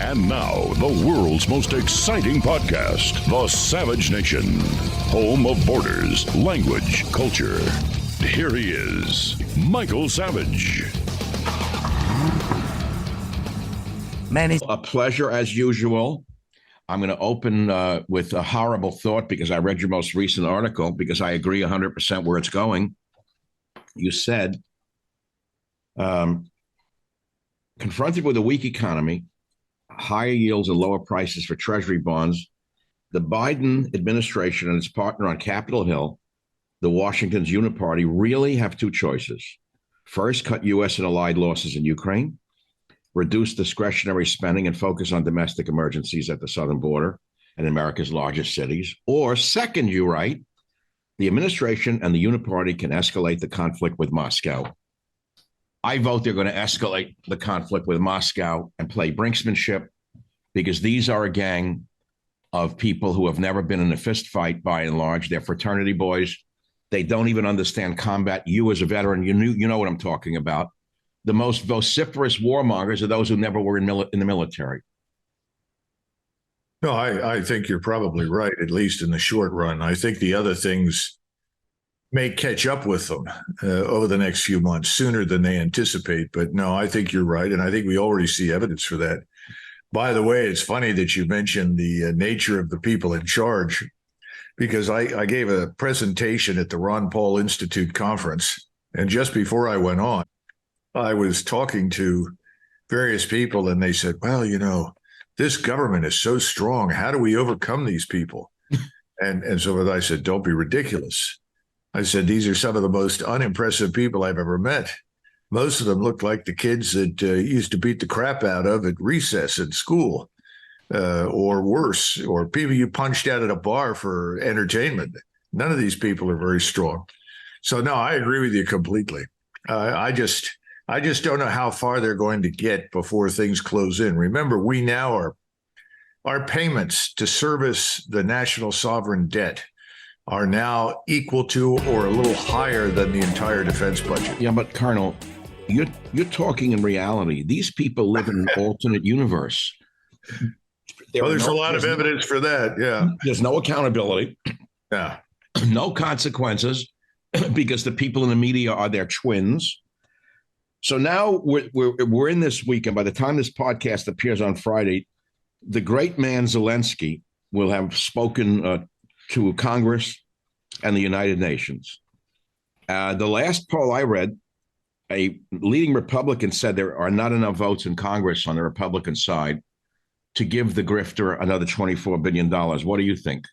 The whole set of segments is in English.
And now, the world's most exciting podcast, The Savage Nation, home of borders, language, culture. Here he is, Michael Savage. Man, a pleasure as usual. I'm going to open with a horrible thought because I read your most recent article because I agree 100% where it's going. You said, confronted with a weak economy, higher yields and lower prices for treasury bonds, the Biden administration and its partner on Capitol Hill, the Washington's Uniparty, really have two choices. First, cut U.S. and allied losses in Ukraine, reduce discretionary spending and focus on domestic emergencies at the southern border and America's largest cities. Or second, you write, the administration and the Uniparty can escalate the conflict with Moscow. I vote they're going to escalate the conflict with Moscow and play brinksmanship because these are a gang of people who have never been in a fist fight by and large. They're fraternity boys. They don't even understand combat. You as a veteran, you know what I'm talking about. The most vociferous warmongers are those who never were in the military. No, I think you're probably right, at least in the short run. I think the other things may catch up with them over the next few months, sooner than they anticipate. But no, I think you're right, and I think we already see evidence for that. By the way, it's funny that you mentioned the nature of the people in charge, because I gave a presentation at the Ron Paul Institute conference, and just before I went on, I was talking to various people, and they said, well, you know, this government is so strong. How do we overcome these people? And so I said, don't be ridiculous. I said, these are some of the most unimpressive people I've ever met. Most of them look like the kids that used to beat the crap out of at recess in school, or worse, or people you punched out at a bar for entertainment. None of these people are very strong. So, no, I agree with you completely. I just don't know how far they're going to get before things close in. Remember, we now are, our payments to service the national sovereign debt are now equal to or a little higher than the entire defense budget. Yeah, but Colonel, you're talking in reality. These people live in an alternate universe. There's a lot of evidence for that. Yeah, there's no accountability. Yeah, no consequences because the people in the media are their twins. So now we're in this week, and by the time this podcast appears on Friday, the great man Zelensky will have spoken to Congress and the United Nations. The last poll I read, a leading Republican said there are not enough votes in Congress on the Republican side to give the grifter another $24 billion. What do you think?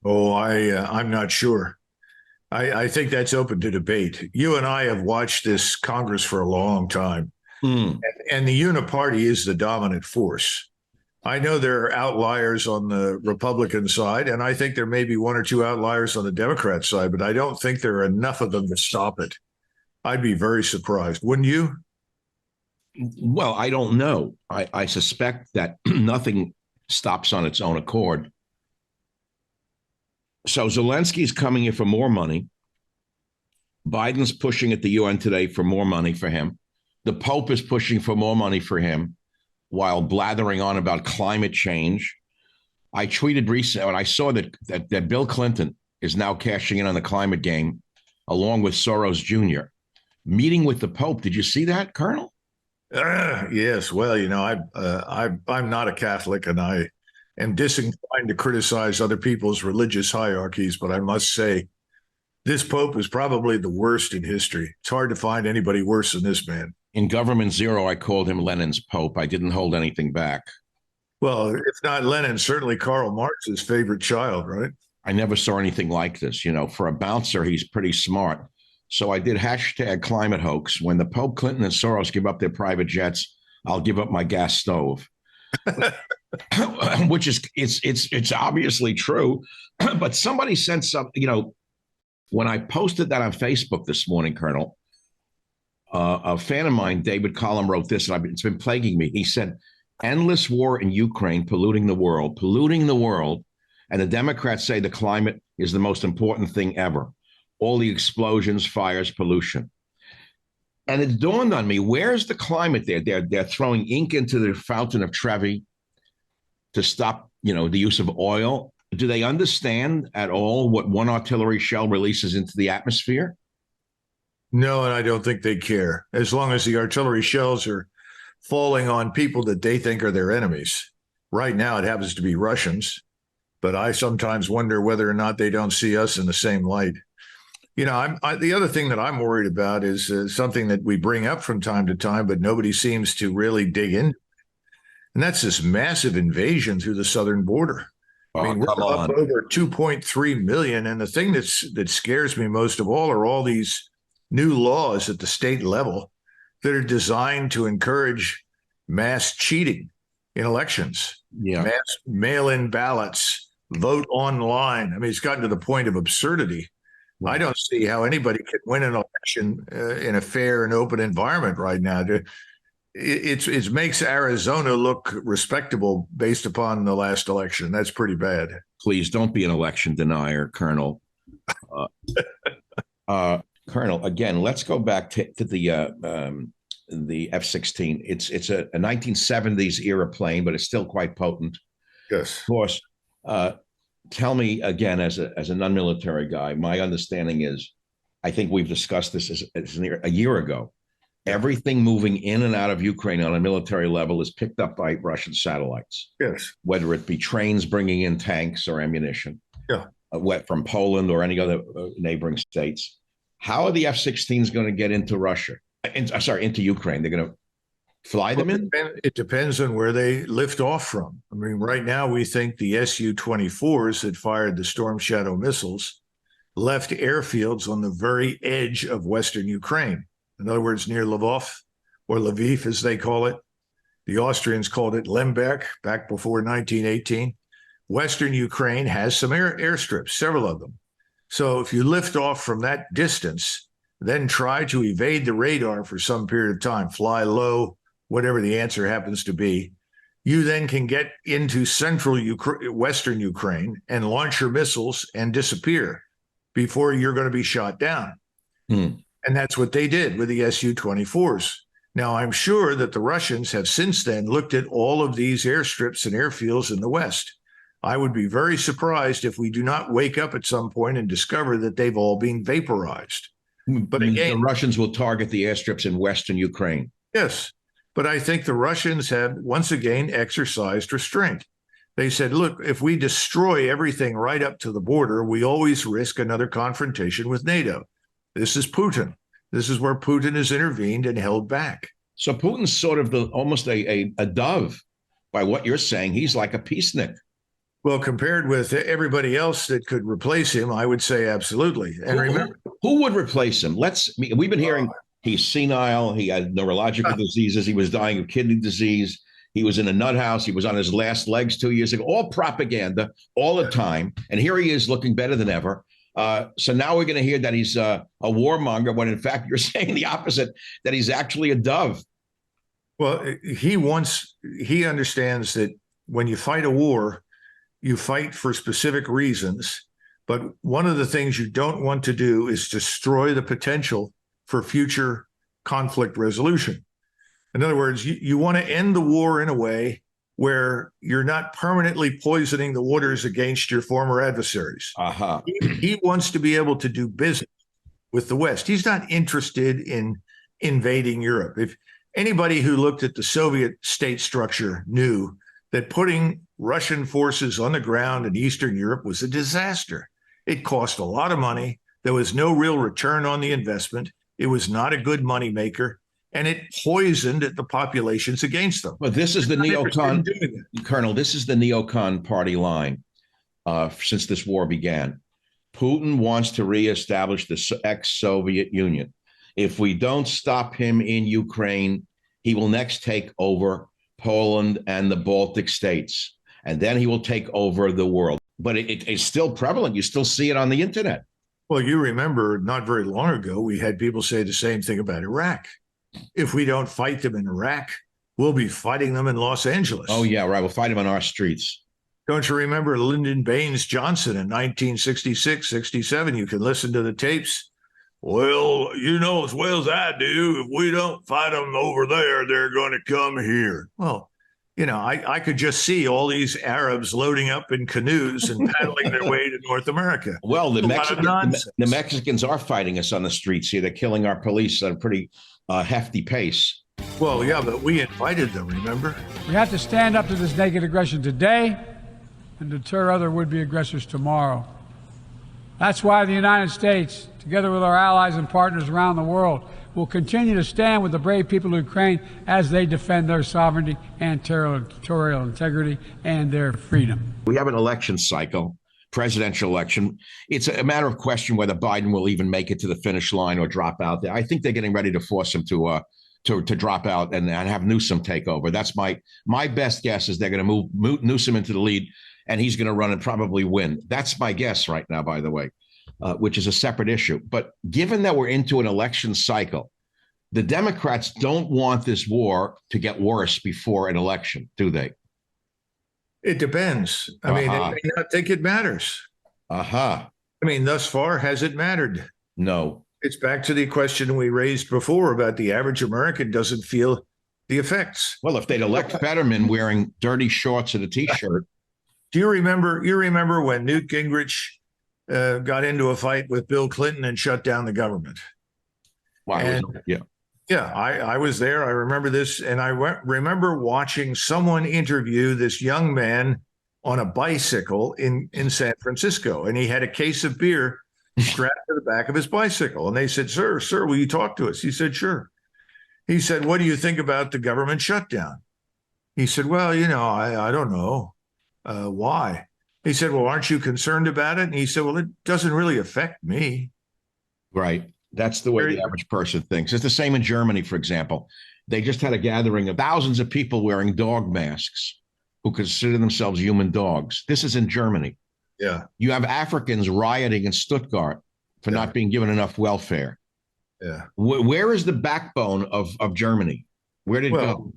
Oh, I'm not sure. I think that's open to debate. You and I have watched this Congress for a long time, and the Uniparty is the dominant force. I know there are outliers on the Republican side, and I think there may be one or two outliers on the Democrat side, but I don't think there are enough of them to stop it. I'd be very surprised. Wouldn't you? Well, I don't know. I suspect that nothing stops on its own accord. So Zelensky's coming here for more money. Biden's pushing at the UN today for more money for him. The Pope is pushing for more money for him while blathering on about climate change. I tweeted recently, and I saw that Bill Clinton is now cashing in on the climate game, along with Soros Jr. Meeting with the Pope. Did you see that, Colonel? Yes. Well, you know, I'm not a Catholic, and I am disinclined to criticize other people's religious hierarchies, but I must say, this Pope is probably the worst in history. It's hard to find anybody worse than this man. In Government Zero, I called him Lenin's Pope. I didn't hold anything back. Well, if not Lenin, certainly Karl Marx's favorite child, right? I never saw anything like this. You know, for a bouncer, he's pretty smart. So I did hashtag climate hoax. When the Pope, Clinton, and Soros give up their private jets, I'll give up my gas stove. Which is, it's obviously true. But somebody sent some, you know, when I posted that on Facebook this morning, Colonel, a fan of mine, David Collum, wrote this, and it's been plaguing me. He said, endless war in Ukraine, polluting the world. And the Democrats say the climate is the most important thing ever. All the explosions, fires, pollution. And it dawned on me, where's the climate there? They're throwing ink into the fountain of Trevi to stop, the use of oil. Do they understand at all what one artillery shell releases into the atmosphere? No, and I don't think they care. As long as the artillery shells are falling on people that they think are their enemies. Right now, it happens to be Russians, but I sometimes wonder whether or not they don't see us in the same light. The other thing that I'm worried about is something that we bring up from time to time, but nobody seems to really dig in. And that's this massive invasion through the southern border. We're up over 2.3 million. And the thing that scares me most of all are all these new laws at the state level that are designed to encourage mass cheating in elections, mass mail-in ballots, vote online. I mean, it's gotten to the point of absurdity. Right. I don't see how anybody could win an election in a fair and open environment right now. It makes Arizona look respectable based upon the last election. That's pretty bad. Please don't be an election denier, Colonel. Colonel, again, let's go back to the F-16. It's a 1970s era plane, but it's still quite potent. Yes. Of course. Tell me again, as a non-military guy, my understanding is, I think we've discussed this as a year ago. Everything moving in and out of Ukraine on a military level is picked up by Russian satellites. Yes. Whether it be trains bringing in tanks or ammunition. Yeah. From Poland or any other neighboring states. How are the F-16s going to get into Russia? Into Ukraine? They're going to fly them in? It depends on where they lift off from. I mean, right now we think the Su-24s that fired the Storm Shadow missiles left airfields on the very edge of Western Ukraine. In other words, near Lvov, or Lviv, as they call it. The Austrians called it Lemberg back before 1918. Western Ukraine has some airstrips, several of them. So if you lift off from that distance, then try to evade the radar for some period of time, fly low, whatever the answer happens to be, you then can get into central Western Ukraine and launch your missiles and disappear before you're going to be shot down. And that's what they did with the Su-24s. Now, I'm sure that the Russians have since then looked at all of these airstrips and airfields in the West. I would be very surprised if we do not wake up at some point and discover that they've all been vaporized. But again, the Russians will target the airstrips in Western Ukraine. Yes. But I think the Russians have once again exercised restraint. They said, look, if we destroy everything right up to the border, we always risk another confrontation with NATO. This is Putin. This is where Putin has intervened and held back. So Putin's sort of almost a dove by what you're saying. He's like a peacenik. Well, compared with everybody else that could replace him, I would say absolutely. And remember, who would replace him? We've been hearing he's senile. He had neurological diseases. He was dying of kidney disease. He was in a nut house. He was on his last legs 2 years ago. All propaganda, all the time. And here he is looking better than ever. So now we're going to hear that he's a warmonger, when in fact you're saying the opposite, that he's actually a dove. Well, he understands that when you fight a war, you fight for specific reasons. But one of the things you don't want to do is destroy the potential for future conflict resolution. In other words, you want to end the war in a way where you're not permanently poisoning the waters against your former adversaries. He wants to be able to do business with the West. He's not interested in invading Europe. If anybody who looked at the Soviet state structure knew that putting Russian forces on the ground in Eastern Europe was a disaster. It cost a lot of money. There was no real return on the investment. It was not a good moneymaker. And it poisoned the populations against them. But this is the neocon, Colonel, this is the neocon party line since this war began. Putin wants to reestablish the ex-Soviet Union. If we don't stop him in Ukraine, he will next take over Poland and the Baltic states, and then he will take over the world. But it's still prevalent. You still see it on the internet. Well, you remember not very long ago, we had people say the same thing about Iraq. If we don't fight them in Iraq, we'll be fighting them in Los Angeles. Oh, yeah, right. We'll fight them on our streets. Don't you remember Lyndon Baines Johnson in 1966, 67? You can listen to the tapes. well, you know as well as I do, if we don't fight them over there, they're going to come here. Well, I could just see all these Arabs loading up in canoes and paddling their way to North America. Well, the Mexicans are fighting us on the streets here. They're killing our police at a pretty hefty pace. Well, yeah, but we invited them, remember? We have to stand up to this naked aggression today and deter other would-be aggressors tomorrow. That's why the United States, together with our allies and partners around the world, will continue to stand with the brave people of Ukraine as they defend their sovereignty and territorial integrity and their freedom. We have an election cycle, presidential election. It's a matter of question whether Biden will even make it to the finish line or drop out there. I think they're getting ready to force him to drop out and have Newsom take over. That's my best guess is they're going to move Newsom into the lead, and he's going to run and probably win. That's my guess right now, by the way. Which is a separate issue. But given that we're into an election cycle, the Democrats don't want this war to get worse before an election, do they? It depends. I mean, they may not think it matters. I mean, thus far, has it mattered? No. It's back to the question we raised before about the average American doesn't feel the effects. Well, if they'd elect Fetterman wearing dirty shorts and a T-shirt. Do you remember when Newt Gingrich got into a fight with Bill Clinton and shut down the government? Wow. Yeah, I was there. I remember this. And I remember watching someone interview this young man on a bicycle in San Francisco. And he had a case of beer strapped to the back of his bicycle. And they said, sir, will you talk to us? He said, sure. He said, what do you think about the government shutdown? He said, well, I don't know. Why? He said, well, aren't you concerned about it? And he said, well, it doesn't really affect me. Right. That's the way the average person thinks. It's the same in Germany, for example. They just had a gathering of thousands of people wearing dog masks who consider themselves human dogs. This is in Germany. Yeah. You have Africans rioting in Stuttgart for not being given enough welfare. Yeah. Where is the backbone of Germany? Where did it go?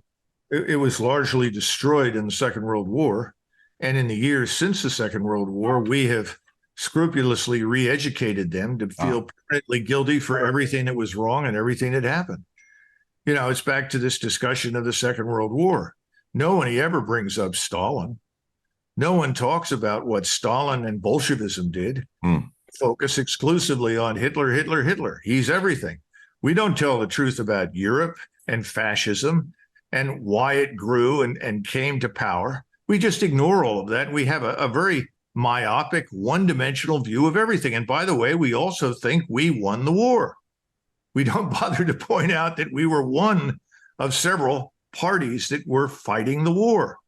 It was largely destroyed in the Second World War. And in the years since the Second World War, we have scrupulously re-educated them to feel permanently guilty for everything that was wrong and everything that happened. It's back to this discussion of the Second World War. No one ever brings up Stalin. No one talks about what Stalin and Bolshevism did. Focus exclusively on Hitler, Hitler, Hitler. He's everything. We don't tell the truth about Europe and fascism and why it grew and came to power. We just ignore all of that. We have a very myopic, one-dimensional view of everything. And by the way, we also think we won the war. We don't bother to point out that we were one of several parties that were fighting the war.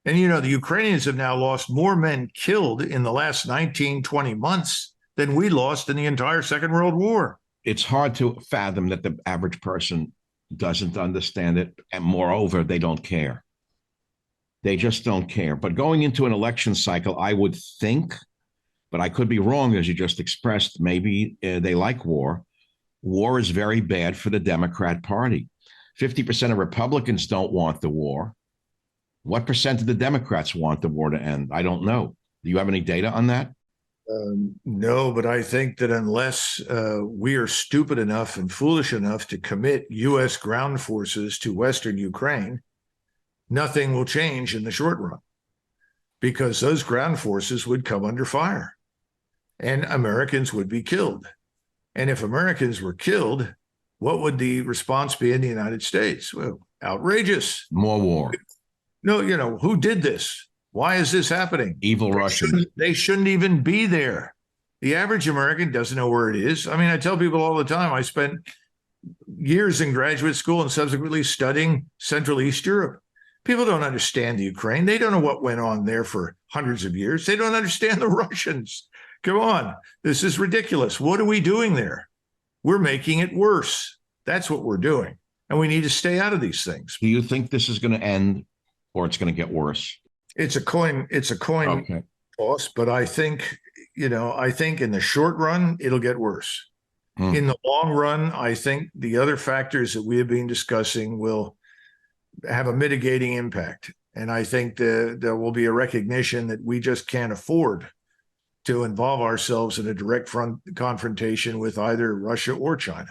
And, the Ukrainians have now lost more men killed in the last 19, 20 months than we lost in the entire Second World War. It's hard to fathom that the average person doesn't understand it. And moreover, they don't care. They just don't care. But going into an election cycle, I would think, but I could be wrong, as you just expressed, maybe they like war. War is very bad for the Democrat Party. 50% of Republicans don't want the war. What percent of the Democrats want the war to end? I don't know. Do you have any data on that? No, but I think that unless we are stupid enough and foolish enough to commit U.S. ground forces to Western Ukraine, nothing will change in the short run, because those ground forces would come under fire and Americans would be killed. And if Americans were killed, what would the response be in the United States? Well, outrageous. More war. No, who did this? Why is this happening? Evil Russians. They shouldn't even be there. The average American doesn't know where it is. I mean, I tell people all the time, I spent years in graduate school and subsequently studying Central East Europe. People don't understand the Ukraine. They don't know what went on there for hundreds of years. They don't understand the Russians. Come on. This is ridiculous. What are we doing there? We're making it worse. That's what we're doing. And we need to stay out of these things. Do you think this is going to end or it's going to get worse? It's a coin toss, but I think in the short run, it'll get worse. In the long run, I think the other factors that we have been discussing will have a mitigating impact. And I think there will be a recognition that we just can't afford to involve ourselves in a direct confrontation with either Russia or China.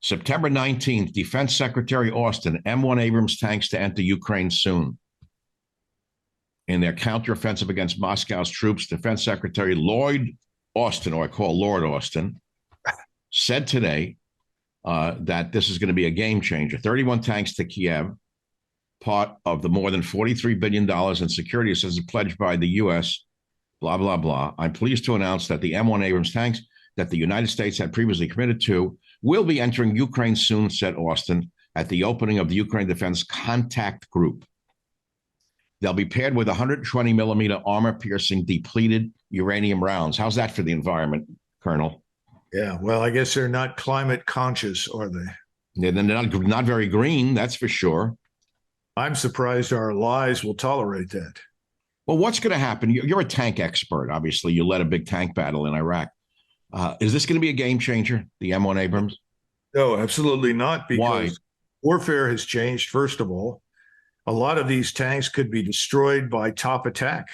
September 19th, Defense Secretary Austin, M1 Abrams tanks to enter Ukraine soon. In their counteroffensive against Moscow's troops, Defense Secretary Lloyd Austin, or I call Lord Austin, said today that this is going to be a game changer. 31 tanks to Kiev, part of the more than $43 billion in security assistance pledged by the U.S., blah, blah, blah. I'm pleased to announce that the M1 Abrams tanks that the United States had previously committed to will be entering Ukraine soon, said Austin, at the opening of the Ukraine Defense Contact Group. They'll be paired with 120 millimeter armor-piercing depleted uranium rounds. How's that for the environment, Colonel? Yeah, well, I guess they're not climate conscious, are they? Yeah, they're not very green, that's for sure. I'm surprised our allies will tolerate that. Well, what's going to happen? You're a tank expert, obviously. You led a big tank battle in Iraq. Is this going to be a game changer, the M1 Abrams? No, absolutely not, because Why? Warfare has changed, first of all. A lot of these tanks could be destroyed by top attack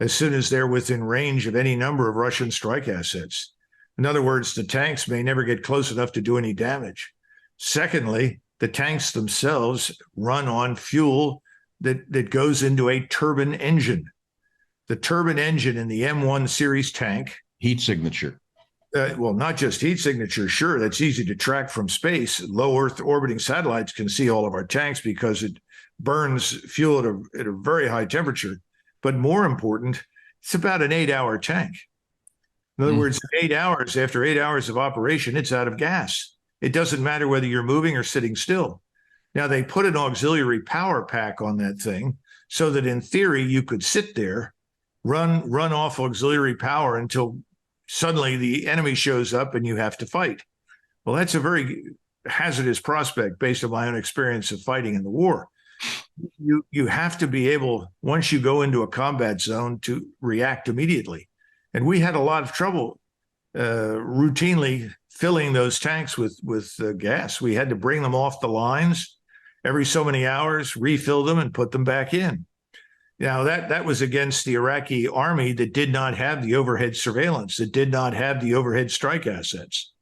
as soon as they're within range of any number of Russian strike assets. In other words, the tanks may never get close enough to do any damage. Secondly, the tanks themselves run on fuel that goes into a turbine engine. The turbine engine in the M1 series tank. Heat signature. Well, not just heat signature. Sure, that's easy to track from space. Low Earth orbiting satellites can see all of our tanks because it burns fuel at a very high temperature. But more important, it's about an 8-hour tank. In other words, 8 hours, after 8 hours of operation, it's out of gas. It doesn't matter whether you're moving or sitting still. Now, they put an auxiliary power pack on that thing so that in theory, you could sit there, run off auxiliary power until suddenly the enemy shows up and you have to fight. Well, that's a very hazardous prospect based on my own experience of fighting in the war. You have to be able, once you go into a combat zone, to react immediately. And we had a lot of trouble routinely filling those tanks with gas. We had to bring them off the lines every so many hours, refill them, and put them back in. Now, that was against the Iraqi army that did not have the overhead surveillance, that did not have the overhead strike assets.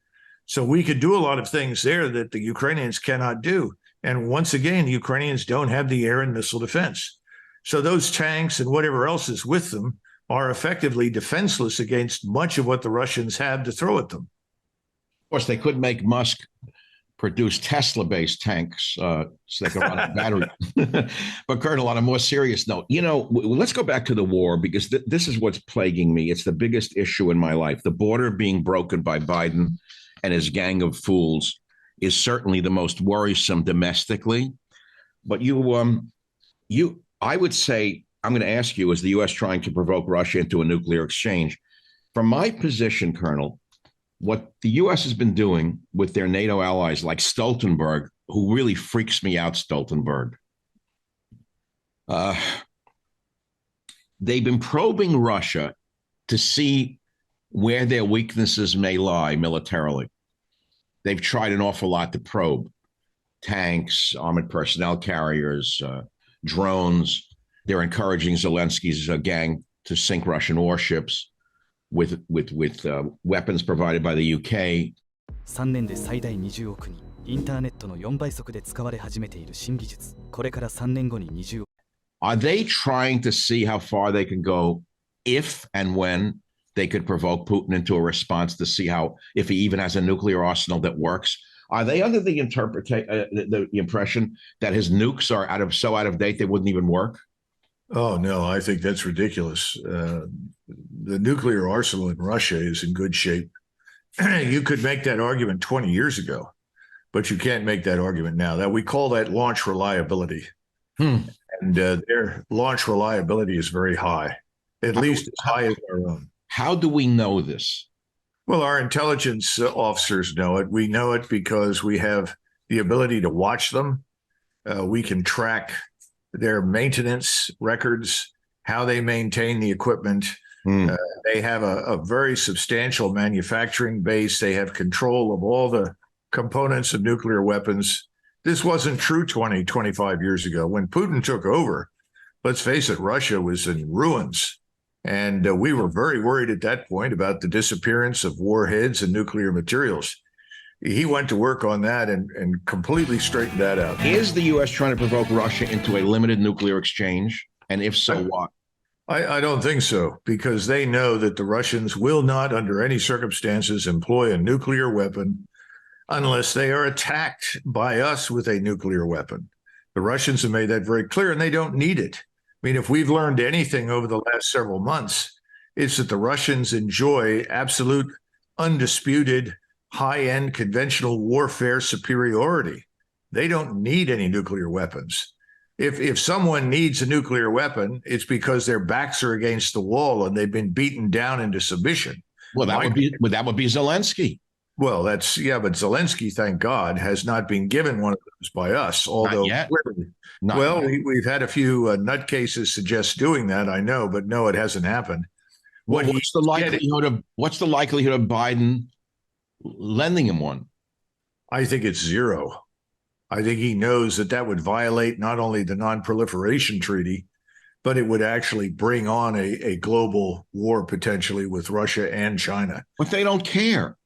So we could do a lot of things there that the Ukrainians cannot do. And once again, the Ukrainians don't have the air and missile defense. So those tanks and whatever else is with them are effectively defenseless against much of what the Russians have to throw at them. Of course, they could make Musk produce Tesla-based tanks so they can run on battery. But Colonel, on a more serious note, let's go back to the war, because this is what's plaguing me. It's the biggest issue in my life. The border being broken by Biden and his gang of fools is certainly the most worrisome domestically. But I would say, I'm going to ask you, is the U.S. trying to provoke Russia into a nuclear exchange? From my position, Colonel, what the U.S. has been doing with their NATO allies like Stoltenberg, who really freaks me out, Stoltenberg, they've been probing Russia to see where their weaknesses may lie militarily. They've tried an awful lot to probe tanks, armored personnel carriers, drones. They're encouraging Zelensky's gang to sink Russian warships with weapons provided by the UK. 3年で最大20億人、インターネットの4倍速で使われ始めている新技術。これから3年後に20億。Are they trying to see how far they can go if and when they could provoke Putin into a response to see if he even has a nuclear arsenal that works? Are they under the impression that his nukes are so out of date they wouldn't even work? Oh, no, I think that's ridiculous. The nuclear arsenal in Russia is in good shape. You could make that argument 20 years ago, but you can't make that argument now. We call that launch reliability. And their launch reliability is very high, at least as high as our own. How do we know this? Well, our intelligence officers know it. We know it because we have the ability to watch them. We can track their maintenance records, how they maintain the equipment. They have a very substantial manufacturing base. They have control of all the components of nuclear weapons. This wasn't true 20, 25 years ago. When Putin took over, let's face it, Russia was in ruins. And we were very worried at that point about the disappearance of warheads and nuclear materials. He went to work on that and completely straightened that out. Is the U.S. trying to provoke Russia into a limited nuclear exchange? And if so, what? I don't think so, because they know that the Russians will not, under any circumstances, employ a nuclear weapon unless they are attacked by us with a nuclear weapon. The Russians have made that very clear, and they don't need it. I mean, if we've learned anything over the last several months, it's that the Russians enjoy absolute, undisputed, high-end conventional warfare superiority. They don't need any nuclear weapons. If someone needs a nuclear weapon, it's because their backs are against the wall and they've been beaten down into submission. Well, that would be Zelensky. Well, but Zelensky, thank God, has not been given one of those by us. Although, not yet. We've had a few nutcases suggest doing that, I know, but no, it hasn't happened. What's the likelihood of Biden lending him one? I think it's zero. I think he knows that would violate not only the non-proliferation treaty, but it would actually bring on a global war potentially with Russia and China. But they don't care.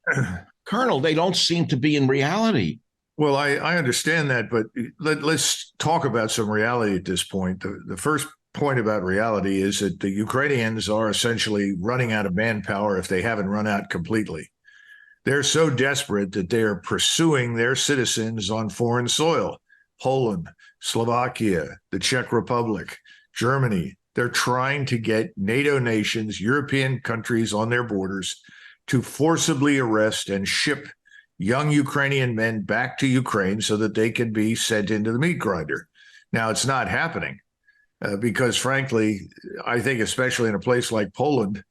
Colonel, they don't seem to be in reality. Well, I understand that, but let's talk about some reality at this point. The first point about reality is that the Ukrainians are essentially running out of manpower if they haven't run out completely. They're so desperate that they are pursuing their citizens on foreign soil. Poland, Slovakia, the Czech Republic, Germany. They're trying to get NATO nations, European countries on their borders to forcibly arrest and ship young Ukrainian men back to Ukraine so that they can be sent into the meat grinder. Now, it's not happening because, frankly, I think especially in a place like Poland,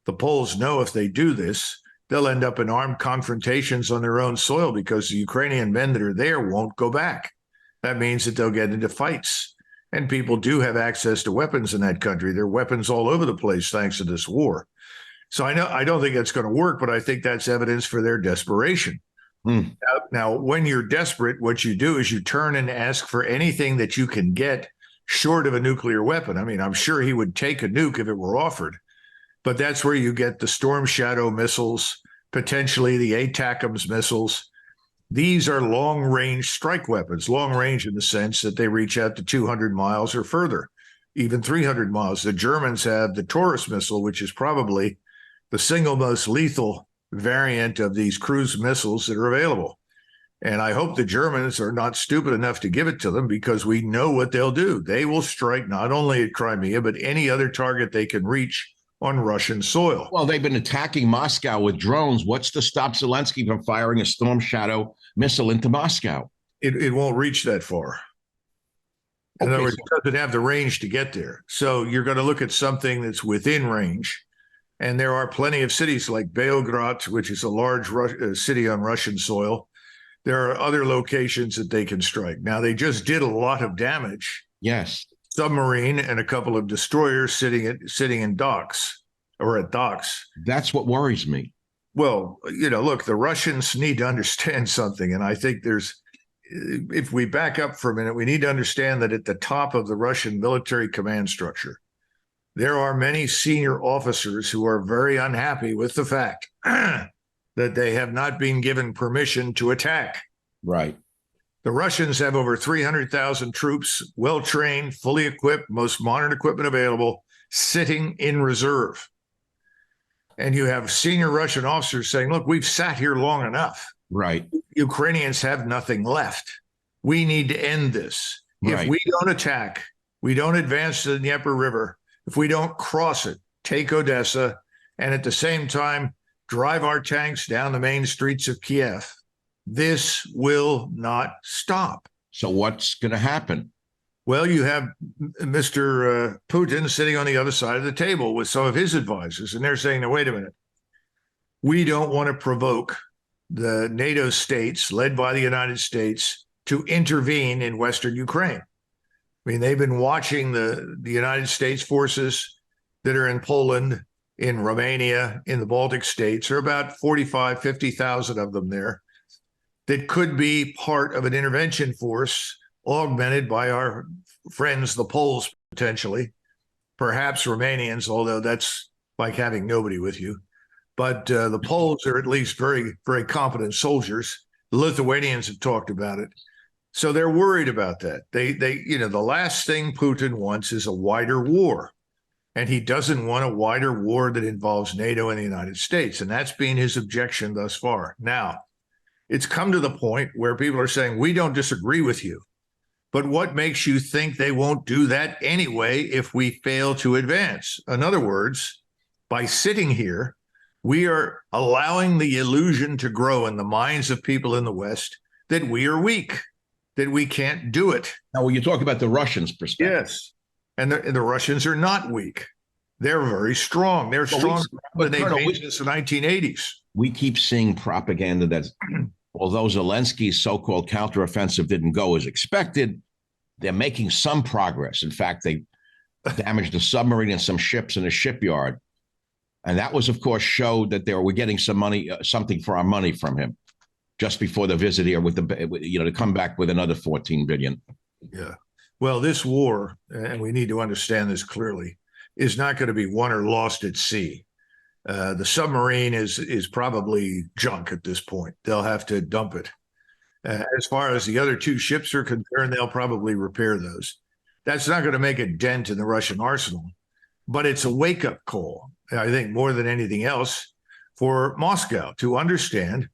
the Poles know if they do this, they'll end up in armed confrontations on their own soil because the Ukrainian men that are there won't go back. That means that they'll get into fights. And people do have access to weapons in that country. There are weapons all over the place thanks to this war. So I don't think that's going to work, but I think that's evidence for their desperation. Now, when you're desperate, what you do is you turn and ask for anything that you can get short of a nuclear weapon. I mean, I'm sure he would take a nuke if it were offered. But that's where you get the Storm Shadow missiles, potentially the ATACMS missiles. These are long-range strike weapons, long-range in the sense that they reach out to 200 miles or further, even 300 miles. The Germans have the Taurus missile, which is probably the single most lethal variant of these cruise missiles that are available. And I hope the Germans are not stupid enough to give it to them because we know what they'll do. They will strike not only at Crimea, but any other target they can reach on Russian soil. Well, they've been attacking Moscow with drones. What's to stop Zelensky from firing a Storm Shadow missile into Moscow? It won't reach that far. In other words, it doesn't have the range to get there. So you're going to look at something that's within range. And there are plenty of cities like Belgrade, which is a large city on Russian soil. There are other locations that they can strike. Now, they just did a lot of damage. Yes. Submarine and a couple of destroyers sitting in docks or at docks. That's what worries me. Well, look, the Russians need to understand something. And I think if we back up for a minute, we need to understand that at the top of the Russian military command structure, there are many senior officers who are very unhappy with the fact that they have not been given permission to attack. Right. The Russians have over 300,000 troops, well-trained, fully equipped, most modern equipment available, sitting in reserve. And you have senior Russian officers saying, look, we've sat here long enough. Right. Ukrainians have nothing left. We need to end this. Right. If we don't attack, we don't advance to the Dnieper River, if we don't cross it, take Odessa, and at the same time, drive our tanks down the main streets of Kiev, this will not stop. So what's going to happen? Well, you have Mr. Putin sitting on the other side of the table with some of his advisors, and they're saying, now, wait a minute. We don't want to provoke the NATO states led by the United States to intervene in Western Ukraine. I mean, they've been watching the United States forces that are in Poland, in Romania, in the Baltic states. There are about 45, 50,000 of them there that could be part of an intervention force augmented by our friends, the Poles, potentially, perhaps Romanians, although that's like having nobody with you. But the Poles are at least very, very competent soldiers. The Lithuanians have talked about it. So they're worried about that. They, the last thing Putin wants is a wider war. And he doesn't want a wider war that involves NATO and the United States. And that's been his objection thus far. Now, it's come to the point where people are saying, we don't disagree with you. But what makes you think they won't do that anyway if we fail to advance? In other words, by sitting here, we are allowing the illusion to grow in the minds of people in the West that we are weak, that we can't do it. Now, when you talk about the Russians' perspective. Yes. And the Russians are not weak. They're very strong. They're stronger than they've been since the 1980s. We keep seeing propaganda that although Zelensky's so-called counteroffensive didn't go as expected, they're making some progress. In fact, they damaged a submarine and some ships in a shipyard. And that was, of course, showed that we're getting some money, something for our money from him just before the visit here to come back with another 14 billion. Yeah. Well, this war, and we need to understand this clearly, is not going to be won or lost at sea. The submarine is probably junk at this point. They'll have to dump it. As far as the other two ships are concerned, they'll probably repair those. That's not going to make a dent in the Russian arsenal, but it's a wake-up call, I think, more than anything else, for Moscow to understand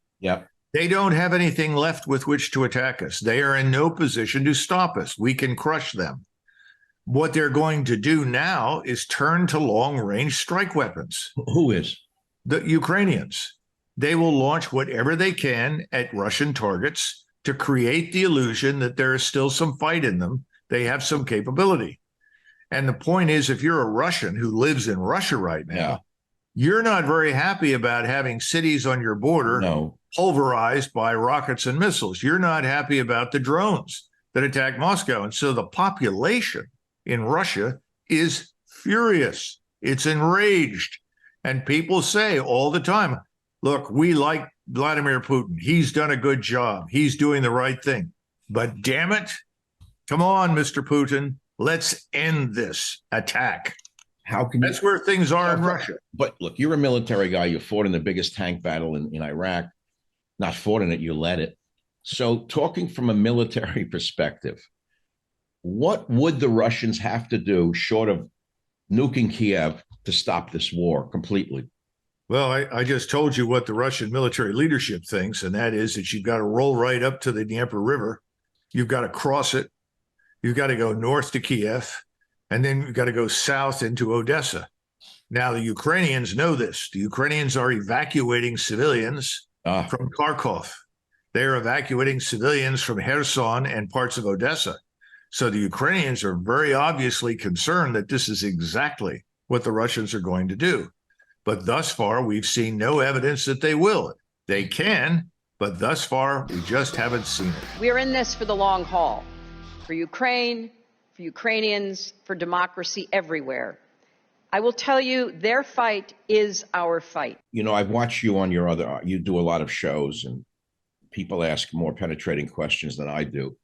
they don't have anything left with which to attack us. They are in no position to stop us. We can crush them. What they're going to do now is turn to long-range strike weapons. Who is? The Ukrainians. They will launch whatever they can at Russian targets to create the illusion that there is still some fight in them. They have some capability. And the point is, if you're a Russian who lives in Russia right now, you're not very happy about having cities on your border pulverized by rockets and missiles. You're not happy about the drones that attack Moscow. And so the population in Russia is furious. It's enraged. And people say all the time, look, we like Vladimir Putin. He's done a good job. He's doing the right thing. But damn it, come on, Mr. Putin, let's end this attack. That's where things are in Russia. But look, you're a military guy. You fought in the biggest tank battle in Iraq. Not fought in it, you led it. So talking from a military perspective, what would the Russians have to do short of nuking Kiev to stop this war completely? Well, I just told you what the Russian military leadership thinks, and that is that you've got to roll right up to the Dnieper River. You've got to cross it. You've got to go north to Kiev, and then you've got to go south into Odessa. Now, the Ukrainians know this. The Ukrainians are evacuating civilians from Kharkov. They're evacuating civilians from Kherson and parts of Odessa. So the Ukrainians are very obviously concerned that this is exactly what the Russians are going to do. But thus far, we've seen no evidence that they will. They can, but thus far, we just haven't seen it. We are in this for the long haul, for Ukraine, for Ukrainians, for democracy everywhere. I will tell you, their fight is our fight. You know, I've watched you on you do a lot of shows, and people ask more penetrating questions than I do,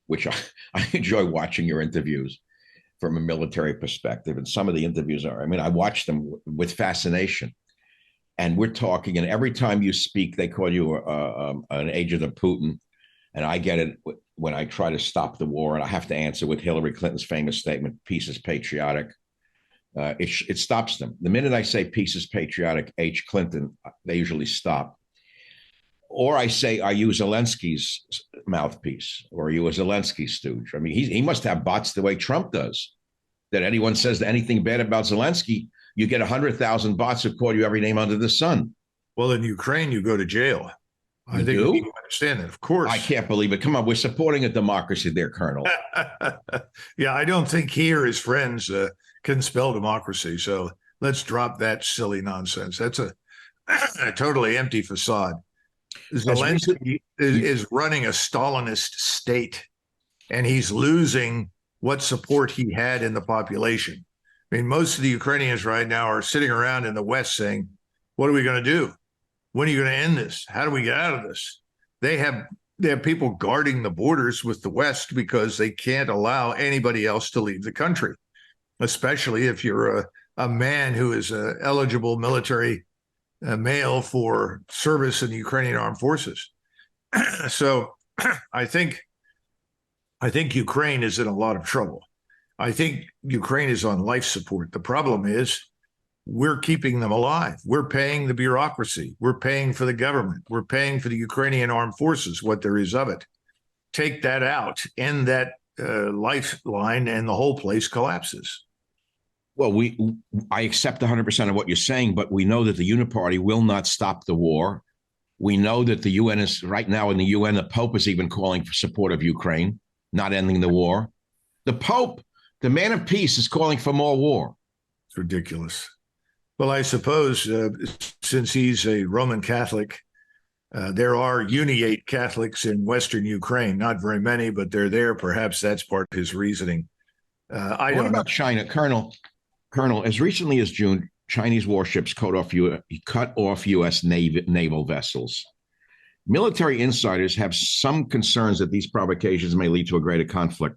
which I enjoy watching your interviews from a military perspective. And some of the interviews I watch them with fascination. And we're talking, and every time you speak, they call you an agent of Putin. And I get it when I try to stop the war, and I have to answer with Hillary Clinton's famous statement, peace is patriotic. It stops them. The minute I say peace is patriotic, H. Clinton, they usually stop. Or I say, are you Zelensky's mouthpiece? Or are you a Zelensky stooge? I mean, he must have bots the way Trump does. That anyone says anything bad about Zelensky, you get 100,000 bots who call you every name under the sun. Well, in Ukraine, you go to jail. I think you understand that, of course. I can't believe it. Come on, we're supporting a democracy there, Colonel. Yeah, I don't think he or his friends can spell democracy. So let's drop that silly nonsense. That's a totally empty facade. Zelensky is running a Stalinist state, and he's losing what support he had in the population. I mean, most of the Ukrainians right now are sitting around in the West saying, what are we going to do? When are you going to end this? How do we get out of this? They have people guarding the borders with the West because they can't allow anybody else to leave the country. especially if you're a man who is an eligible military male for service in the Ukrainian armed forces. So I think Ukraine is in a lot of trouble. I think Ukraine is on life support. The problem is we're keeping them alive. We're paying the bureaucracy. We're paying for the government. We're paying for the Ukrainian armed forces, what there is of it. Take that out, end that lifeline, and the whole place collapses. Well, I accept 100% of what you're saying, but we know that the Uniparty will not stop the war. We know that the UN is right now in the UN. The Pope is even calling for support of Ukraine, not ending the war. The Pope, the man of peace, is calling for more war. It's ridiculous. Well, I suppose since he's a Roman Catholic, there are Uniate Catholics in Western Ukraine. Not very many, but they're there. Perhaps that's part of his reasoning. What about China, Colonel? As recently as June, Chinese warships cut off U.S. naval vessels. Military insiders have some concerns that these provocations may lead to a greater conflict.